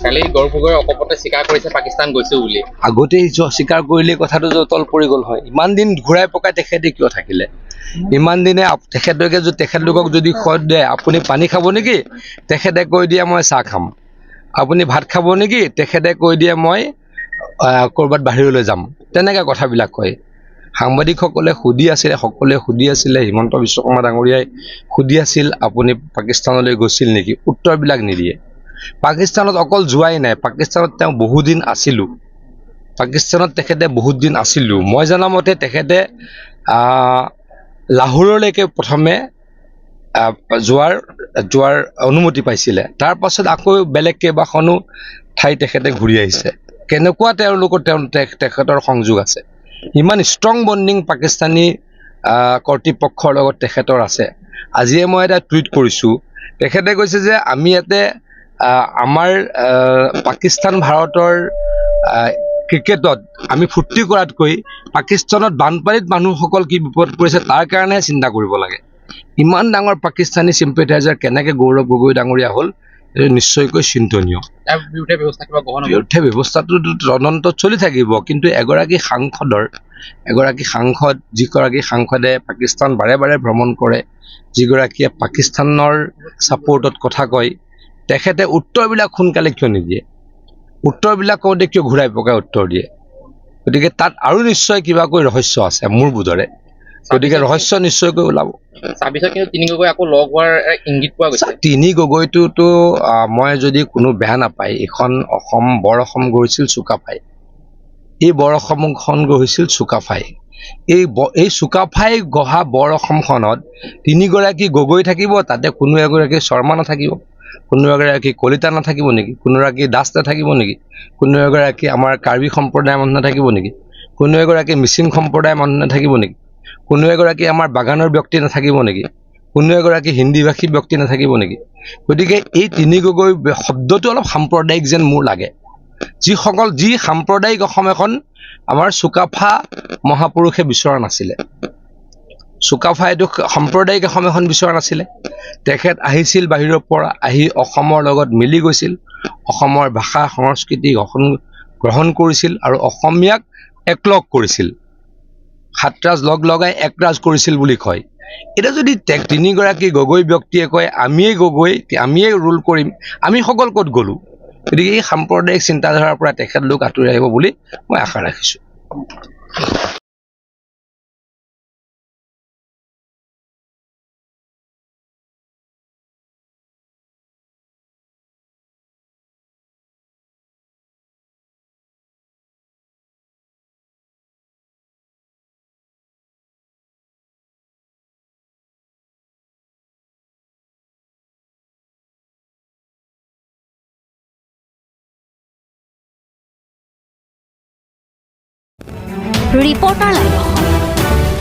কালি গৌৰৱ অকপতে স্বীকাৰ কৰিছে পাকিস্তান গৈছো বুলি। আগতেই স্বীকাৰ কৰিলে কথাটো তল পৰি গ'ল হয়। ইমান দিন ঘূৰাই পকাই তেখেতে কিয় থাকিলে? ইমান দিনে তেখেতলোকক যদি খোৱাদ দিয়ে, আপুনি পানী খাব নেকি? তেখেতে কৈ দিয়ে মই চাহ খাম। আপুনি ভাত খাব নেকি? তেখেতে কৈ দিয়ে মই ক'ৰবাত বাহিৰলৈ যাম। তেনেকৈ কথাবিলাক কয়। সাংবাদিকসকলে সকলোৱে সুধি আছিলে, হিমন্ত বিশ্ব শৰ্মা ডাঙৰীয়াই সুধি আছিল আপুনি পাকিস্তানলৈ গৈছিল নেকি? উত্তৰবিলাক নিদিয়ে। পাকিস্তানত অকল যোৱাই নাই, পাকিস্তানত তেওঁ বহুদিন আছিলোঁ। তেখেতে বহুত দিন আছিলোঁ। মই জনামতে তেখেতে লাহোৰলৈকে প্ৰথমে যোৱাৰ অনুমতি পাইছিলে। তাৰ পাছত আকৌ বেলেগ কেইবাখনো ঠাই তেখেতে ঘূৰি আহিছে। কেনেকুৱা তেখেতৰ সংযোগ আছে? ইমান ষ্ট্ৰং বণ্ডিং পাকিস্তানী কৰ্তৃপক্ষৰ লগত তেখেতৰ আছে। আজিয়ে মই এটা টুইট কৰিছোঁ। তেখেতে কৈছে যে আমি ইয়াতে আমাৰ পাকিস্তান ভাৰতৰ ক্ৰিকেটত আমি ফূৰ্তি কৰাতকৈ পাকিস্তানত বানপানীত মানুহসকল কি বিপদ পৰিছে তাৰ কাৰণেহে চিন্তা কৰিব লাগে। ইমান ডাঙৰ পাকিস্তানী চিম্পেথাইজাৰ কেনেকৈ গৌৰৱ গগৈ ডাঙৰীয়া হ'ল, এইটো নিশ্চয়কৈ চিন্তনীয়। বিৰুদ্ধে ব্যৱস্থাটো তদন্তত চলি থাকিব, কিন্তু এগৰাকী সাংসদে পাকিস্তান বাৰে বাৰে ভ্ৰমণ কৰে, যিগৰাকীয়ে পাকিস্তানৰ ছাপোৰ্টত কথা কয়, তেখেতে উত্তৰবিলাক সোনকালে কিয় নিদিয়ে? উত্তৰবিলাক কওঁতে কিয় ঘূৰাই পকাই উত্তৰ দিয়ে? গতিকে তাত আৰু নিশ্চয় কিবাকৈ ৰহস্য আছে মোৰ বোধৰে। গতিকে ৰহস্য নিশ্চয়কৈ ওলাব। তিনি গগৈটোতো মই যদি কোনো বেয়া নাপায়, এইখন বৰ অসম গৈছিল চুকাফাই। এই বৰ অসমখন গৈছিল চুকাফাই। এই চুকাফাই গঢ়া বৰ অসমখনত তিনিগৰাকী গগৈ থাকিব, তাতে কোনো এগৰাকী শৰ্মা নাথাকিব, কোনো এগৰাকী কলিতা নাথাকিব নেকি? কোনো এগৰাকী দাস নাথাকিব নেকি? কোনো এগৰাকী আমাৰ কাৰ্বি সম্প্ৰদায়ৰ মানুহ নাথাকিব নেকি? কোনো এগৰাকী মিচিং সম্প্ৰদায়ৰ মানুহ নাথাকিব নেকি? কোনো এগৰাকী আমাৰ বাগানৰ ব্যক্তি নাথাকিব নেকি? কোনো এগৰাকী হিন্দীভাষী ব্যক্তি নাথাকিব নেকি? গতিকে এই তিনি গগৈ শব্দটো অলপ সাম্প্ৰদায়িক যেন মোৰ লাগে। যি সাম্প্ৰদায়িক অসম এখন আমাৰ চুকাফা মহাপুৰুষে বিচৰা নাছিলে। চুকাফাইটো সাম্প্ৰদায়িক অসম এখন বিচৰা নাছিলে। তেখেত আহিছিল বাহিৰৰ পৰা, আহি অসমৰ লগত মিলি গৈছিল, অসমৰ ভাষা সংস্কৃতি গ্ৰহণ কৰিছিল আৰু অসমীয়াক একলগ কৰিছিল। সাতৰাজ লগ লগাই একৰাজ কৰিছিল বুলি কয়। এতিয়া যদি তিনিগৰাকী গগৈ ব্যক্তিয়ে কয় আমিয়ে ৰুল কৰিম, আমি সকল ক'ত গ'লো? গতিকে এই সাম্প্ৰদায়িক চিন্তাধাৰাৰ পৰা তেখেতলোক আঁতৰি আহিব বুলি মই আশা ৰাখিছোঁ। Reporter live.